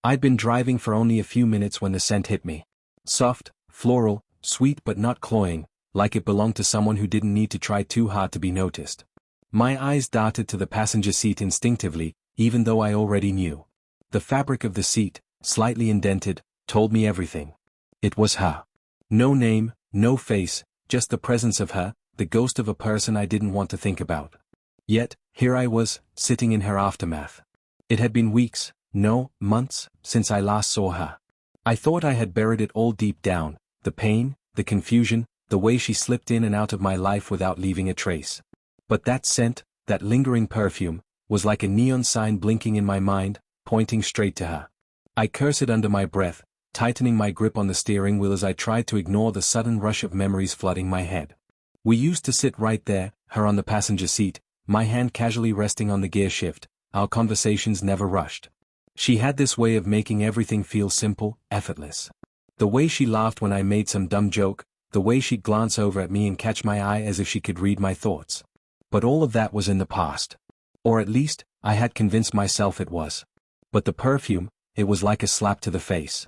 I'd been driving for only a few minutes when the scent hit me. Soft, floral, sweet but not cloying, like it belonged to someone who didn't need to try too hard to be noticed. My eyes darted to the passenger seat instinctively, even though I already knew. The fabric of the seat, slightly indented, told me everything. It was her. No name, no face, just the presence of her, the ghost of a person I didn't want to think about. Yet, here I was, sitting in her aftermath. It had been weeks, no, months, since I last saw her. I thought I had buried it all deep down, the pain, the confusion, the way she slipped in and out of my life without leaving a trace. But that scent, that lingering perfume, was like a neon sign blinking in my mind, pointing straight to her. I cursed under my breath, tightening my grip on the steering wheel as I tried to ignore the sudden rush of memories flooding my head. We used to sit right there, her on the passenger seat, my hand casually resting on the gear shift. Our conversations never rushed. She had this way of making everything feel simple, effortless. The way she laughed when I made some dumb joke, the way she'd glance over at me and catch my eye as if she could read my thoughts. But all of that was in the past. Or at least, I had convinced myself it was. But the perfume, it was like a slap to the face.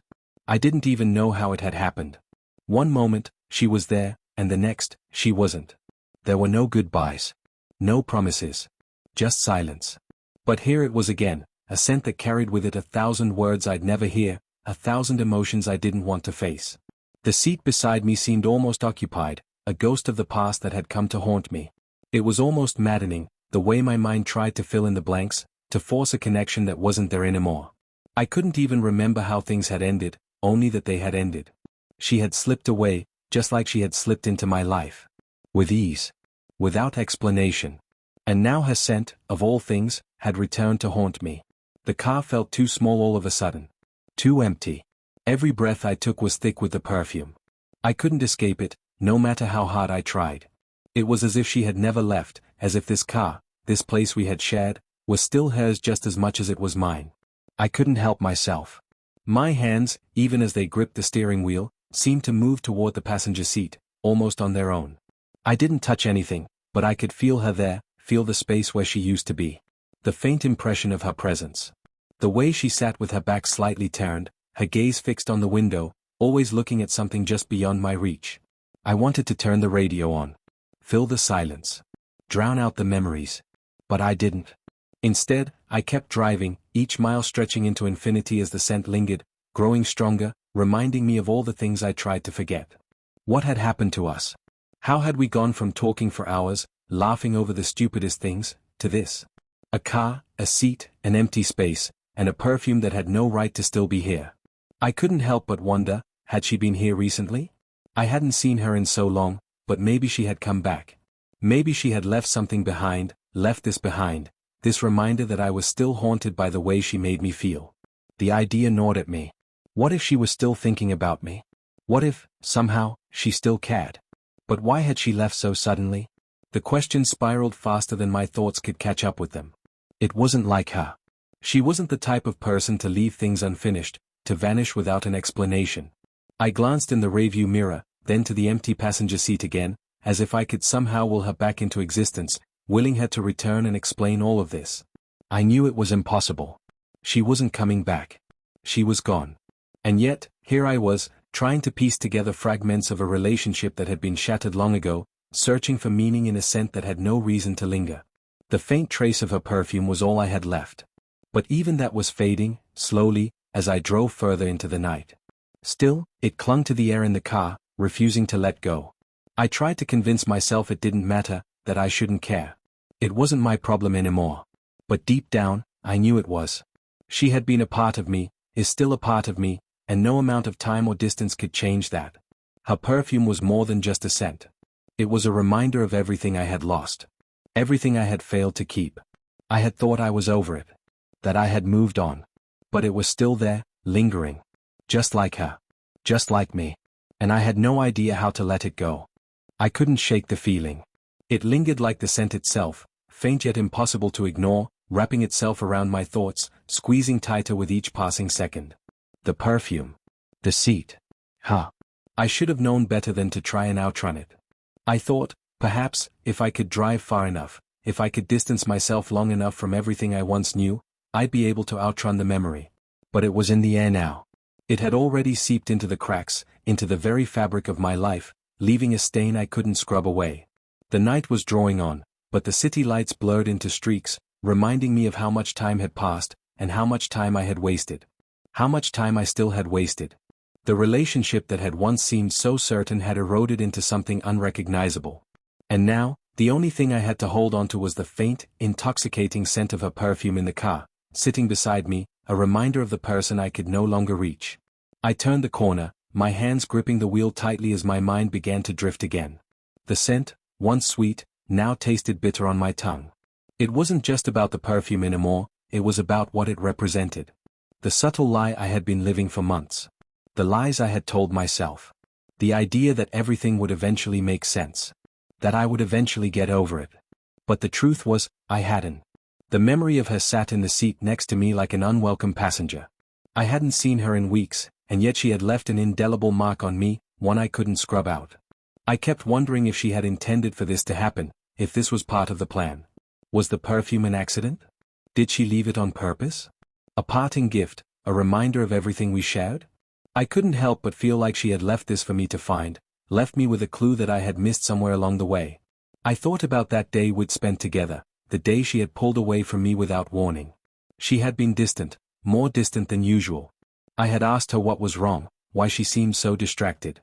I didn't even know how it had happened. One moment, she was there, and the next, she wasn't. There were no goodbyes. No promises. Just silence. But here it was again, a scent that carried with it 1,000 words I'd never hear, 1,000 emotions I didn't want to face. The seat beside me seemed almost occupied, a ghost of the past that had come to haunt me. It was almost maddening, the way my mind tried to fill in the blanks, to force a connection that wasn't there anymore. I couldn't even remember how things had ended, only that they had ended. She had slipped away, just like she had slipped into my life. With ease. Without explanation. And now her scent, of all things, had returned to haunt me. The car felt too small all of a sudden. Too empty. Every breath I took was thick with the perfume. I couldn't escape it, no matter how hard I tried. It was as if she had never left, as if this car, this place we had shared, was still hers just as much as it was mine. I couldn't help myself. My hands, even as they gripped the steering wheel, seemed to move toward the passenger seat, almost on their own. I didn't touch anything, but I could feel her there, feel the space where she used to be. The faint impression of her presence. The way she sat with her back slightly turned, her gaze fixed on the window, always looking at something just beyond my reach. I wanted to turn the radio on. Fill the silence. Drown out the memories. But I didn't. Instead, I kept driving, each mile stretching into infinity as the scent lingered, growing stronger, reminding me of all the things I tried to forget. What had happened to us? How had we gone from talking for hours, laughing over the stupidest things, to this? A car, a seat, an empty space, and a perfume that had no right to still be here. I couldn't help but wonder, had she been here recently? I hadn't seen her in so long, but maybe she had come back. Maybe she had left something behind, left this behind, this reminder that I was still haunted by the way she made me feel. The idea gnawed at me. What if she was still thinking about me? What if, somehow, she still cared? But why had she left so suddenly? The questions spiraled faster than my thoughts could catch up with them. It wasn't like her. She wasn't the type of person to leave things unfinished, to vanish without an explanation. I glanced in the rearview mirror, then to the empty passenger seat again, as if I could somehow will her back into existence, willing her to return and explain all of this. I knew it was impossible. She wasn't coming back. She was gone. And yet, here I was, trying to piece together fragments of a relationship that had been shattered long ago, searching for meaning in a scent that had no reason to linger. The faint trace of her perfume was all I had left. But even that was fading, slowly, as I drove further into the night. Still, it clung to the air in the car, refusing to let go. I tried to convince myself it didn't matter, that I shouldn't care. It wasn't my problem anymore. But deep down, I knew it was. She had been a part of me, is still a part of me, and no amount of time or distance could change that. Her perfume was more than just a scent. It was a reminder of everything I had lost. Everything I had failed to keep. I had thought I was over it. That I had moved on. But it was still there, lingering. Just like her. Just like me. And I had no idea how to let it go. I couldn't shake the feeling. It lingered like the scent itself, faint yet impossible to ignore, wrapping itself around my thoughts, squeezing tighter with each passing second. The perfume. The seat. Huh. I should have known better than to try and outrun it. I thought, perhaps, if I could drive far enough, if I could distance myself long enough from everything I once knew, I'd be able to outrun the memory. But it was in the air now. It had already seeped into the cracks, into the very fabric of my life, leaving a stain I couldn't scrub away. The night was drawing on, but the city lights blurred into streaks, reminding me of how much time had passed, and how much time I had wasted. How much time I still had wasted. The relationship that had once seemed so certain had eroded into something unrecognizable. And now, the only thing I had to hold on to was the faint, intoxicating scent of her perfume in the car, sitting beside me, a reminder of the person I could no longer reach. I turned the corner, my hands gripping the wheel tightly as my mind began to drift again. The scent, once sweet, now tasted bitter on my tongue. It wasn't just about the perfume anymore, it was about what it represented. The subtle lie I had been living for months. The lies I had told myself. The idea that everything would eventually make sense. That I would eventually get over it. But the truth was, I hadn't. The memory of her sat in the seat next to me like an unwelcome passenger. I hadn't seen her in weeks, and yet she had left an indelible mark on me, one I couldn't scrub out. I kept wondering if she had intended for this to happen, if this was part of the plan. Was the perfume an accident? Did she leave it on purpose? A parting gift, a reminder of everything we shared? I couldn't help but feel like she had left this for me to find, left me with a clue that I had missed somewhere along the way. I thought about that day we'd spent together, the day she had pulled away from me without warning. She had been distant, more distant than usual. I had asked her what was wrong, why she seemed so distracted.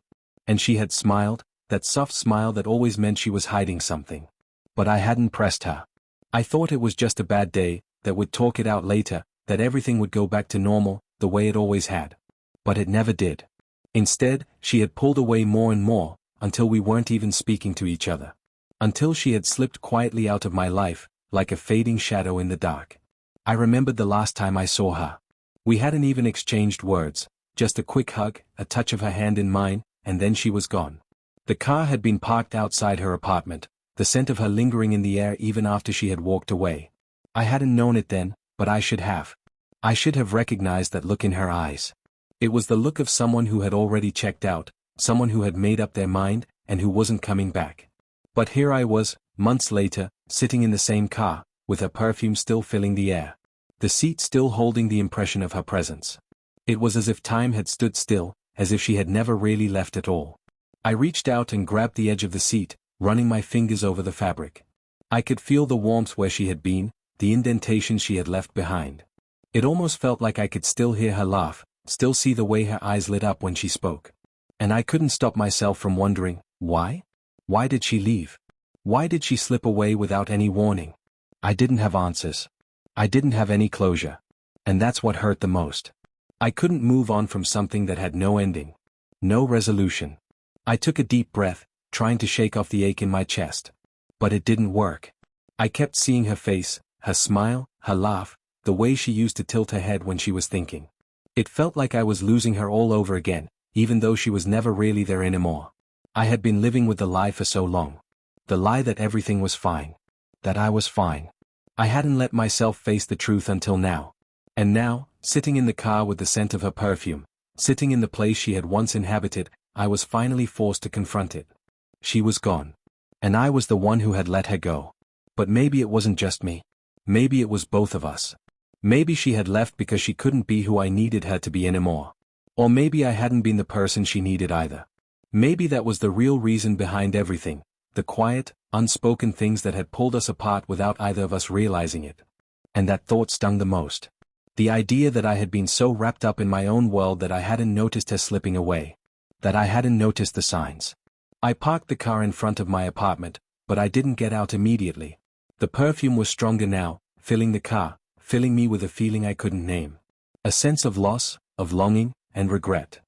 And she had smiled, that soft smile that always meant she was hiding something. But I hadn't pressed her. I thought it was just a bad day, that we'd talk it out later, that everything would go back to normal, the way it always had. But it never did. Instead, she had pulled away more and more, until we weren't even speaking to each other. Until she had slipped quietly out of my life, like a fading shadow in the dark. I remembered the last time I saw her. We hadn't even exchanged words, just a quick hug, a touch of her hand in mine, and then she was gone. The car had been parked outside her apartment, the scent of her lingering in the air even after she had walked away. I hadn't known it then, but I should have. I should have recognized that look in her eyes. It was the look of someone who had already checked out, someone who had made up their mind, and who wasn't coming back. But here I was, months later, sitting in the same car, with her perfume still filling the air. The seat still holding the impression of her presence. It was as if time had stood still, as if she had never really left at all. I reached out and grabbed the edge of the seat, running my fingers over the fabric. I could feel the warmth where she had been, the indentations she had left behind. It almost felt like I could still hear her laugh, still see the way her eyes lit up when she spoke. And I couldn't stop myself from wondering, why? Why did she leave? Why did she slip away without any warning? I didn't have answers. I didn't have any closure. And that's what hurt the most. I couldn't move on from something that had no ending. No resolution. I took a deep breath, trying to shake off the ache in my chest. But it didn't work. I kept seeing her face, her smile, her laugh, the way she used to tilt her head when she was thinking. It felt like I was losing her all over again, even though she was never really there anymore. I had been living with the lie for so long. The lie that everything was fine. That I was fine. I hadn't let myself face the truth until now. And now, sitting in the car with the scent of her perfume, sitting in the place she had once inhabited, I was finally forced to confront it. She was gone. And I was the one who had let her go. But maybe it wasn't just me. Maybe it was both of us. Maybe she had left because she couldn't be who I needed her to be anymore. Or maybe I hadn't been the person she needed either. Maybe that was the real reason behind everything, the quiet, unspoken things that had pulled us apart without either of us realizing it. And that thought stung the most. The idea that I had been so wrapped up in my own world that I hadn't noticed her slipping away. That I hadn't noticed the signs. I parked the car in front of my apartment, but I didn't get out immediately. The perfume was stronger now, filling the car, filling me with a feeling I couldn't name. A sense of loss, of longing, and regret.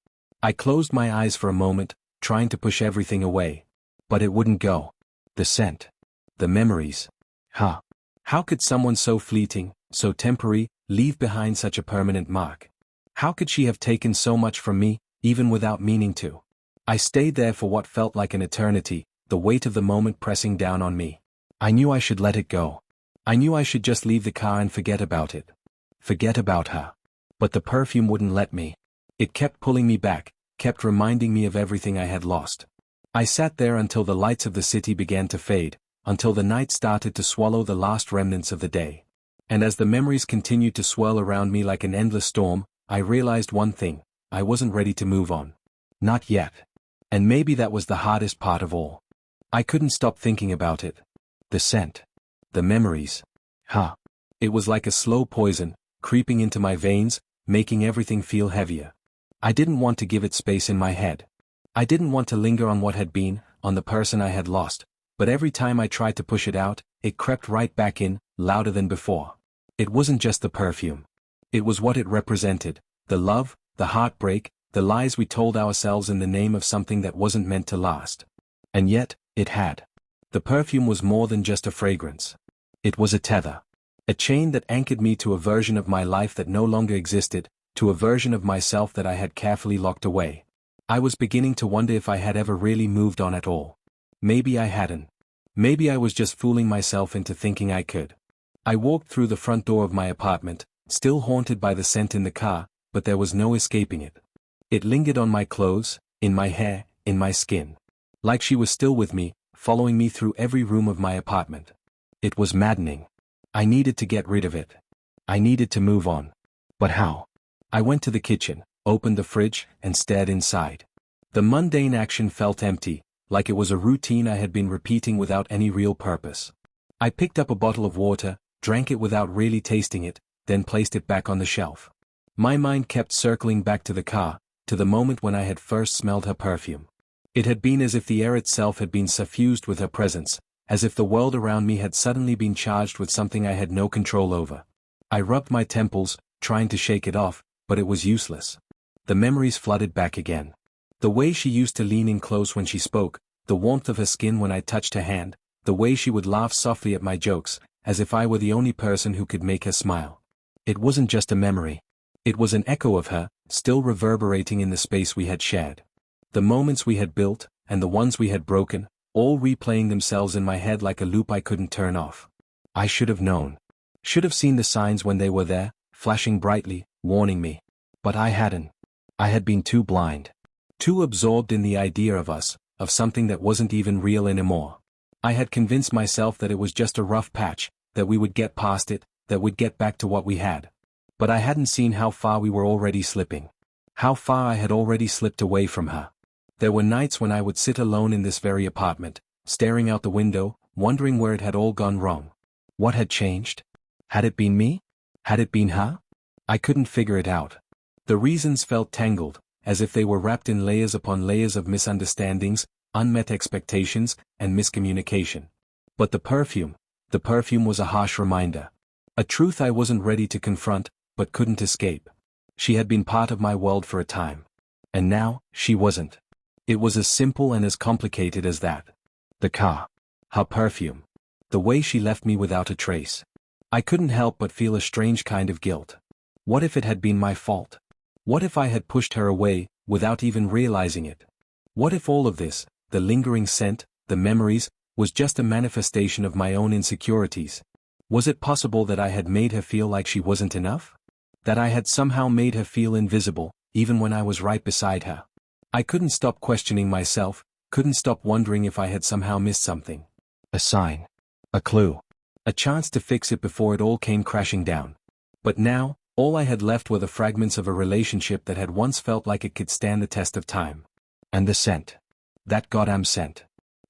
I closed my eyes for a moment, trying to push everything away. But it wouldn't go. The scent. The memories. How could someone so fleeting, so temporary, leave behind such a permanent mark? How could she have taken so much from me, even without meaning to? I stayed there for what felt like an eternity, the weight of the moment pressing down on me. I knew I should let it go. I knew I should just leave the car and forget about it. Forget about her. But the perfume wouldn't let me. It kept pulling me back, kept reminding me of everything I had lost. I sat there until the lights of the city began to fade, until the night started to swallow the last remnants of the day. And as the memories continued to swirl around me like an endless storm, I realized one thing: I wasn't ready to move on. Not yet. And maybe that was the hardest part of all. I couldn't stop thinking about it. The scent. The memories. It was like a slow poison, creeping into my veins, making everything feel heavier. I didn't want to give it space in my head. I didn't want to linger on what had been, on the person I had lost, but every time I tried to push it out, it crept right back in, louder than before. It wasn't just the perfume. It was what it represented: the love, the heartbreak, the lies we told ourselves in the name of something that wasn't meant to last. And yet, it had. The perfume was more than just a fragrance. It was a tether. A chain that anchored me to a version of my life that no longer existed, to a version of myself that I had carefully locked away. I was beginning to wonder if I had ever really moved on at all. Maybe I hadn't. Maybe I was just fooling myself into thinking I could. I walked through the front door of my apartment, still haunted by the scent in the car, but there was no escaping it. It lingered on my clothes, in my hair, in my skin. Like she was still with me, following me through every room of my apartment. It was maddening. I needed to get rid of it. I needed to move on. But how? I went to the kitchen, opened the fridge, and stared inside. The mundane action felt empty, like it was a routine I had been repeating without any real purpose. I picked up a bottle of water, drank it without really tasting it, then placed it back on the shelf. My mind kept circling back to the car, to the moment when I had first smelled her perfume. It had been as if the air itself had been suffused with her presence, as if the world around me had suddenly been charged with something I had no control over. I rubbed my temples, trying to shake it off, but it was useless. The memories flooded back again. The way she used to lean in close when she spoke, the warmth of her skin when I touched her hand, the way she would laugh softly at my jokes, as if I were the only person who could make her smile. It wasn't just a memory. It was an echo of her, still reverberating in the space we had shared. The moments we had built, and the ones we had broken, all replaying themselves in my head like a loop I couldn't turn off. I should have known. Should have seen the signs when they were there, flashing brightly, warning me. But I hadn't. I had been too blind. Too absorbed in the idea of us, of something that wasn't even real anymore. I had convinced myself that it was just a rough patch, that we would get past it, that we'd get back to what we had. But I hadn't seen how far we were already slipping. How far I had already slipped away from her. There were nights when I would sit alone in this very apartment, staring out the window, wondering where it had all gone wrong. What had changed? Had it been me? Had it been her? I couldn't figure it out. The reasons felt tangled, as if they were wrapped in layers upon layers of misunderstandings, unmet expectations, and miscommunication. But the perfume was a harsh reminder. A truth I wasn't ready to confront, but couldn't escape. She had been part of my world for a time. And now, she wasn't. It was as simple and as complicated as that. The car. Her perfume. The way she left me without a trace. I couldn't help but feel a strange kind of guilt. What if it had been my fault? What if I had pushed her away, without even realizing it? What if all of this, the lingering scent, the memories, was just a manifestation of my own insecurities? Was it possible that I had made her feel like she wasn't enough? That I had somehow made her feel invisible, even when I was right beside her? I couldn't stop questioning myself, couldn't stop wondering if I had somehow missed something. A sign. A clue. A chance to fix it before it all came crashing down. But now, all I had left were the fragments of a relationship that had once felt like it could stand the test of time. And the scent. That goddamn scent.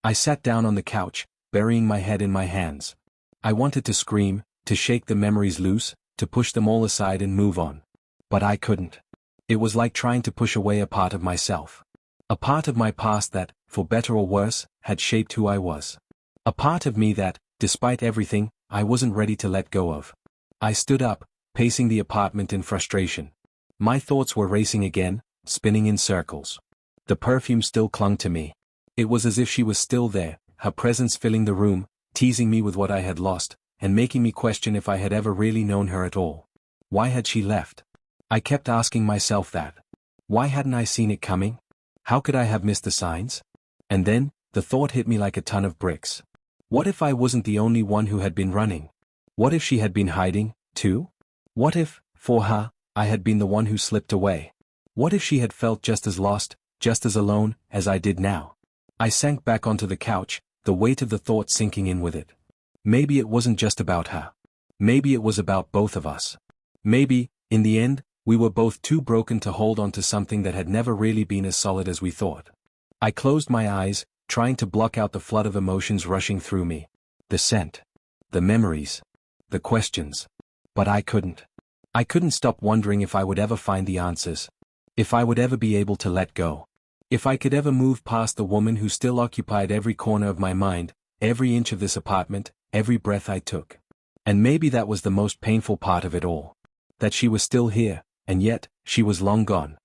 I sat down on the couch, burying my head in my hands. I wanted to scream, to shake the memories loose, to push them all aside and move on. But I couldn't. It was like trying to push away a part of myself. A part of my past that, for better or worse, had shaped who I was. A part of me that, despite everything, I wasn't ready to let go of. I stood up, pacing the apartment in frustration. My thoughts were racing again, spinning in circles. The perfume still clung to me. It was as if she was still there, her presence filling the room, teasing me with what I had lost, and making me question if I had ever really known her at all. Why had she left? I kept asking myself that. Why hadn't I seen it coming? How could I have missed the signs? And then, the thought hit me like a ton of bricks. What if I wasn't the only one who had been running? What if she had been hiding, too? What if, for her, I had been the one who slipped away? What if she had felt just as lost, just as alone, as I did now? I sank back onto the couch, the weight of the thought sinking in with it. Maybe it wasn't just about her. Maybe it was about both of us. Maybe, in the end, We were both too broken to hold on to something that had never really been as solid as we thought. I closed my eyes, trying to block out the flood of emotions rushing through me. The scent. The memories. The questions. But I couldn't. I couldn't stop wondering if I would ever find the answers. If I would ever be able to let go. If I could ever move past the woman who still occupied every corner of my mind, every inch of this apartment, every breath I took. And maybe that was the most painful part of it all. That she was still here, and yet, she was long gone.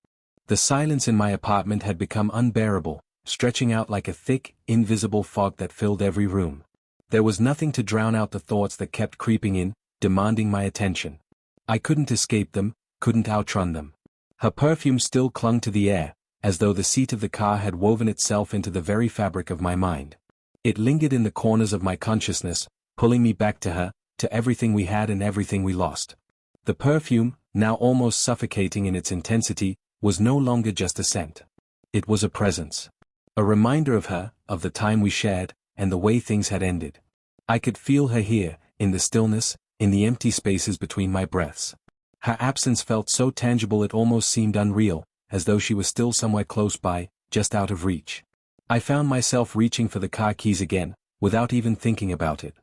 The silence in my apartment had become unbearable, stretching out like a thick, invisible fog that filled every room. There was nothing to drown out the thoughts that kept creeping in, demanding my attention. I couldn't escape them, couldn't outrun them. Her perfume still clung to the air, as though the seat of the car had woven itself into the very fabric of my mind. It lingered in the corners of my consciousness, pulling me back to her, to everything we had and everything we lost. The perfume, now almost suffocating in its intensity, was no longer just a scent. It was a presence. A reminder of her, of the time we shared, and the way things had ended. I could feel her here, in the stillness, in the empty spaces between my breaths. Her absence felt so tangible it almost seemed unreal, as though she was still somewhere close by, just out of reach. I found myself reaching for the car keys again, without even thinking about it.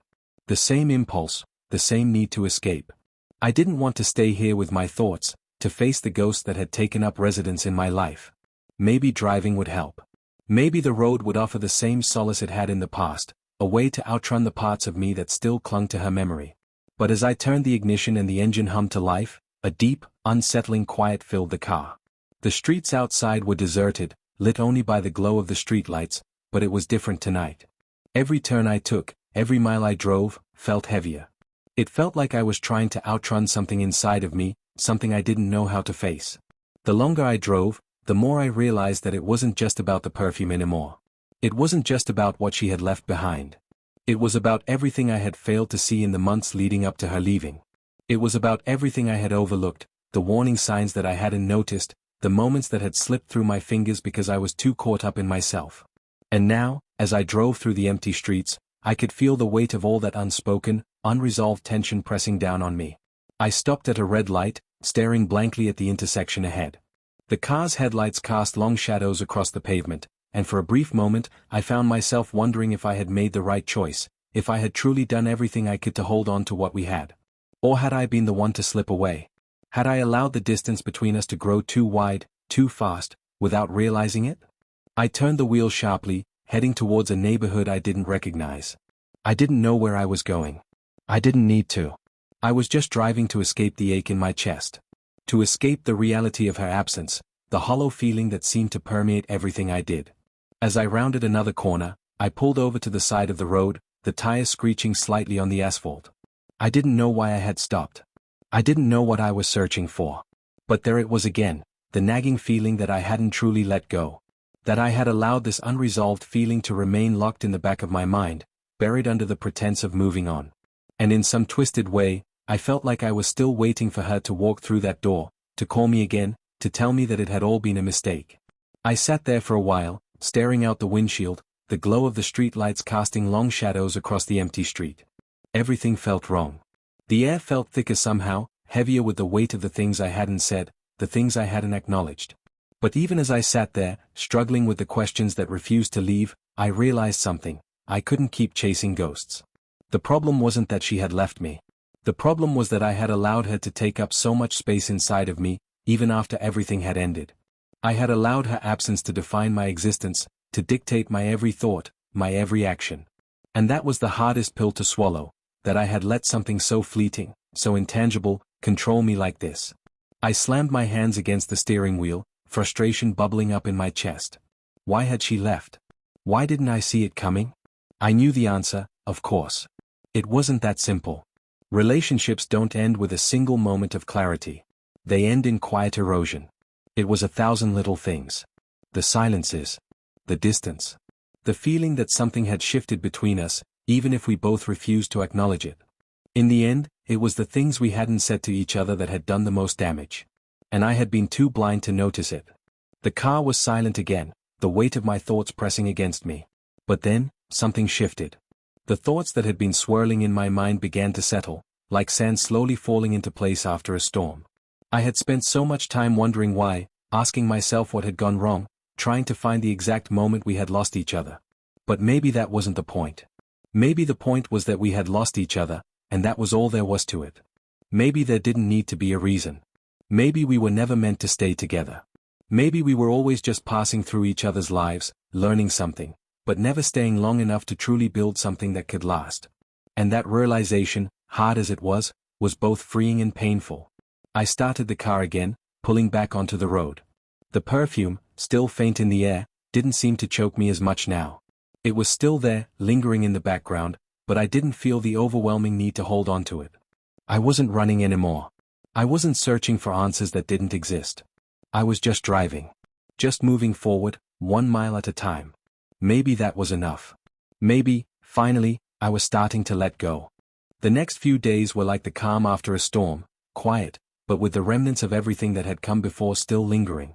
The same impulse, the same need to escape. I didn't want to stay here with my thoughts, to face the ghost that had taken up residence in my life. Maybe driving would help. Maybe the road would offer the same solace it had in the past, a way to outrun the parts of me that still clung to her memory. But as I turned the ignition and the engine hummed to life, a deep, unsettling quiet filled the car. The streets outside were deserted, lit only by the glow of the streetlights, but it was different tonight. Every turn I took, every mile I drove, felt heavier. It felt like I was trying to outrun something inside of me, something I didn't know how to face. The longer I drove, the more I realized that it wasn't just about the perfume anymore. It wasn't just about what she had left behind. It was about everything I had failed to see in the months leading up to her leaving. It was about everything I had overlooked, the warning signs that I hadn't noticed, the moments that had slipped through my fingers because I was too caught up in myself. And now, as I drove through the empty streets, I could feel the weight of all that unspoken, unresolved tension pressing down on me. I stopped at a red light, staring blankly at the intersection ahead. The car's headlights cast long shadows across the pavement, and for a brief moment, I found myself wondering if I had made the right choice, if I had truly done everything I could to hold on to what we had. Or had I been the one to slip away? Had I allowed the distance between us to grow too wide, too fast, without realizing it? I turned the wheel sharply, heading towards a neighborhood I didn't recognize. I didn't know where I was going. I didn't need to. I was just driving to escape the ache in my chest. To escape the reality of her absence, the hollow feeling that seemed to permeate everything I did. As I rounded another corner, I pulled over to the side of the road, the tires screeching slightly on the asphalt. I didn't know why I had stopped. I didn't know what I was searching for. But there it was again, the nagging feeling that I hadn't truly let go. That I had allowed this unresolved feeling to remain locked in the back of my mind, buried under the pretense of moving on. And in some twisted way, I felt like I was still waiting for her to walk through that door, to call me again, to tell me that it had all been a mistake. I sat there for a while, staring out the windshield, the glow of the streetlights casting long shadows across the empty street. Everything felt wrong. The air felt thicker somehow, heavier with the weight of the things I hadn't said, the things I hadn't acknowledged. But even as I sat there, struggling with the questions that refused to leave, I realized something. I couldn't keep chasing ghosts. The problem wasn't that she had left me. The problem was that I had allowed her to take up so much space inside of me, even after everything had ended. I had allowed her absence to define my existence, to dictate my every thought, my every action. And that was the hardest pill to swallow, that I had let something so fleeting, so intangible, control me like this. I slammed my hands against the steering wheel, frustration bubbling up in my chest. Why had she left? Why didn't I see it coming? I knew the answer, of course. It wasn't that simple. Relationships don't end with a single moment of clarity. They end in quiet erosion. It was 1,000 little things. The silences. The distance. The feeling that something had shifted between us, even if we both refused to acknowledge it. In the end, it was the things we hadn't said to each other that had done the most damage. And I had been too blind to notice it. The car was silent again, the weight of my thoughts pressing against me. But then, something shifted. The thoughts that had been swirling in my mind began to settle, like sand slowly falling into place after a storm. I had spent so much time wondering why, asking myself what had gone wrong, trying to find the exact moment we had lost each other. But maybe that wasn't the point. Maybe the point was that we had lost each other, and that was all there was to it. Maybe there didn't need to be a reason. Maybe we were never meant to stay together. Maybe we were always just passing through each other's lives, learning something, but never staying long enough to truly build something that could last. And that realization, hard as it was both freeing and painful. I started the car again, pulling back onto the road. The perfume, still faint in the air, didn't seem to choke me as much now. It was still there, lingering in the background, but I didn't feel the overwhelming need to hold on to it. I wasn't running anymore. I wasn't searching for answers that didn't exist. I was just driving. Just moving forward, 1 mile at a time. Maybe that was enough. Maybe, finally, I was starting to let go. The next few days were like the calm after a storm, quiet, but with the remnants of everything that had come before still lingering.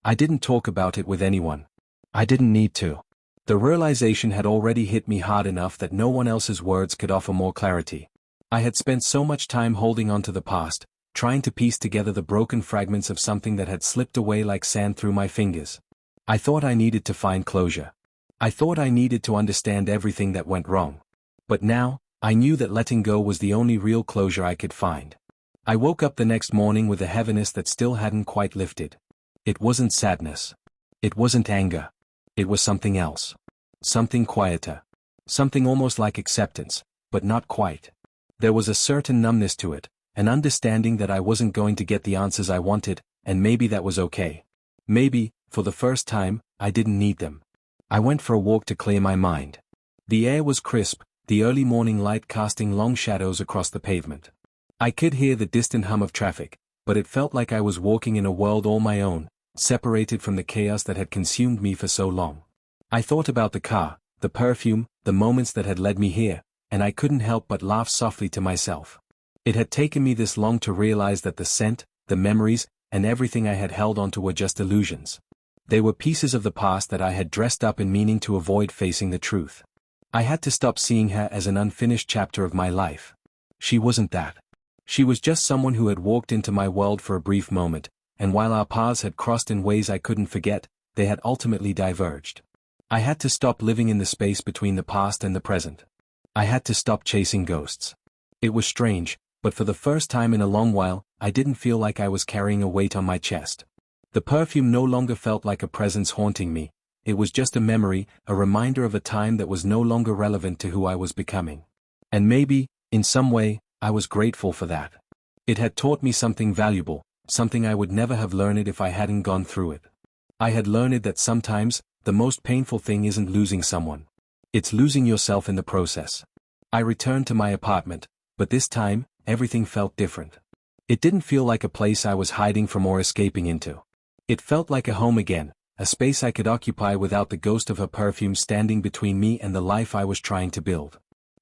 I didn't talk about it with anyone. I didn't need to. The realization had already hit me hard enough that no one else's words could offer more clarity. I had spent so much time holding on to the past, trying to piece together the broken fragments of something that had slipped away like sand through my fingers. I thought I needed to find closure. I thought I needed to understand everything that went wrong. But now, I knew that letting go was the only real closure I could find. I woke up the next morning with a heaviness that still hadn't quite lifted. It wasn't sadness. It wasn't anger. It was something else. Something quieter. Something almost like acceptance, but not quite. There was a certain numbness to it, an understanding that I wasn't going to get the answers I wanted, and maybe that was okay. Maybe, for the first time, I didn't need them. I went for a walk to clear my mind. The air was crisp, the early morning light casting long shadows across the pavement. I could hear the distant hum of traffic, but it felt like I was walking in a world all my own, separated from the chaos that had consumed me for so long. I thought about the car, the perfume, the moments that had led me here, and I couldn't help but laugh softly to myself. It had taken me this long to realize that the scent, the memories, and everything I had held onto were just illusions. They were pieces of the past that I had dressed up in meaning to avoid facing the truth. I had to stop seeing her as an unfinished chapter of my life. She wasn't that. She was just someone who had walked into my world for a brief moment, and while our paths had crossed in ways I couldn't forget, they had ultimately diverged. I had to stop living in the space between the past and the present. I had to stop chasing ghosts. It was strange, but for the first time in a long while, I didn't feel like I was carrying a weight on my chest. The perfume no longer felt like a presence haunting me. It was just a memory, a reminder of a time that was no longer relevant to who I was becoming. And maybe, in some way, I was grateful for that. It had taught me something valuable, something I would never have learned if I hadn't gone through it. I had learned that sometimes, the most painful thing isn't losing someone. It's losing yourself in the process. I returned to my apartment, but this time, everything felt different. It didn't feel like a place I was hiding from or escaping into. It felt like a home again, a space I could occupy without the ghost of her perfume standing between me and the life I was trying to build.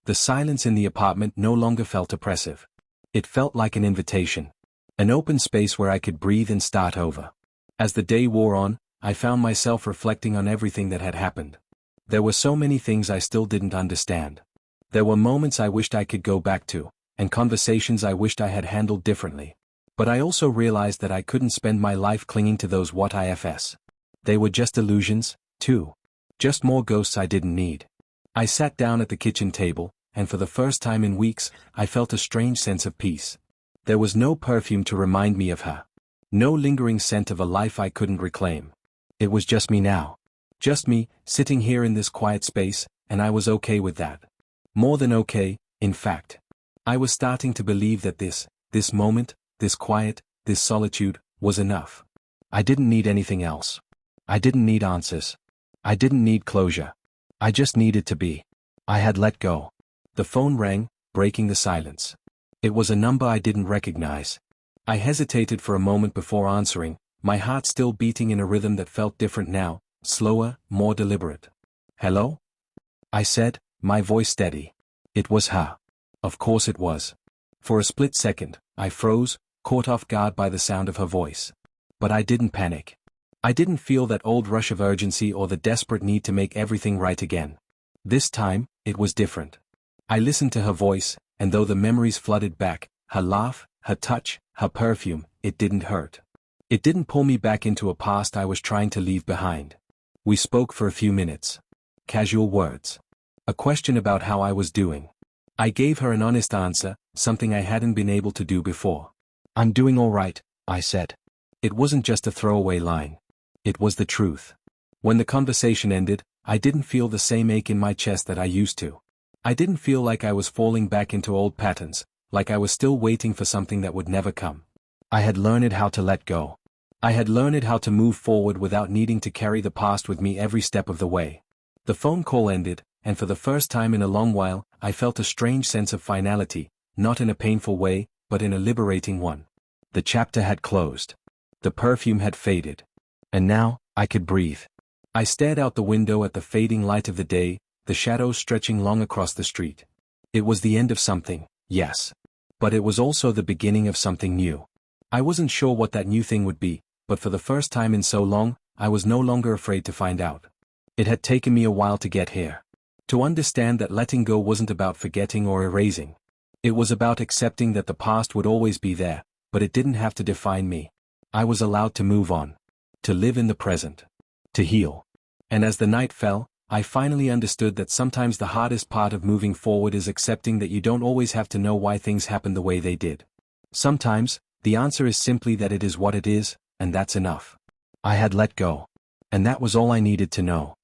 The silence in the apartment no longer felt oppressive. It felt like an invitation. An open space where I could breathe and start over. As the day wore on, I found myself reflecting on everything that had happened. There were so many things I still didn't understand. There were moments I wished I could go back to, and conversations I wished I had handled differently. But I also realized that I couldn't spend my life clinging to those what-ifs. They were just illusions, too. Just more ghosts I didn't need. I sat down at the kitchen table, and for the first time in weeks, I felt a strange sense of peace. There was no perfume to remind me of her. No lingering scent of a life I couldn't reclaim. It was just me now. Just me, sitting here in this quiet space, and I was okay with that. More than okay, in fact. I was starting to believe that this moment, this quiet, this solitude, was enough. I didn't need anything else. I didn't need answers. I didn't need closure. I just needed to be. I had let go. The phone rang, breaking the silence. It was a number I didn't recognize. I hesitated for a moment before answering, my heart still beating in a rhythm that felt different now, slower, more deliberate. "Hello?" I said, my voice steady. It was her. Of course it was. For a split second, I froze, caught off guard by the sound of her voice. But I didn't panic. I didn't feel that old rush of urgency or the desperate need to make everything right again. This time, it was different. I listened to her voice, and though the memories flooded back, her laugh, her touch, her perfume, it didn't hurt. It didn't pull me back into a past I was trying to leave behind. We spoke for a few minutes. Casual words. A question about how I was doing. I gave her an honest answer, something I hadn't been able to do before. "I'm doing all right," I said. It wasn't just a throwaway line. It was the truth. When the conversation ended, I didn't feel the same ache in my chest that I used to. I didn't feel like I was falling back into old patterns, like I was still waiting for something that would never come. I had learned how to let go. I had learned how to move forward without needing to carry the past with me every step of the way. The phone call ended, and for the first time in a long while, I felt a strange sense of finality, not in a painful way, but in a liberating one. The chapter had closed. The perfume had faded. And now, I could breathe. I stared out the window at the fading light of the day, the shadows stretching long across the street. It was the end of something, yes. But it was also the beginning of something new. I wasn't sure what that new thing would be, but for the first time in so long, I was no longer afraid to find out. It had taken me a while to get here. To understand that letting go wasn't about forgetting or erasing. It was about accepting that the past would always be there, but it didn't have to define me. I was allowed to move on. To live in the present. To heal. And as the night fell, I finally understood that sometimes the hardest part of moving forward is accepting that you don't always have to know why things happen the way they did. Sometimes, the answer is simply that it is what it is, and that's enough. I had let go. And that was all I needed to know.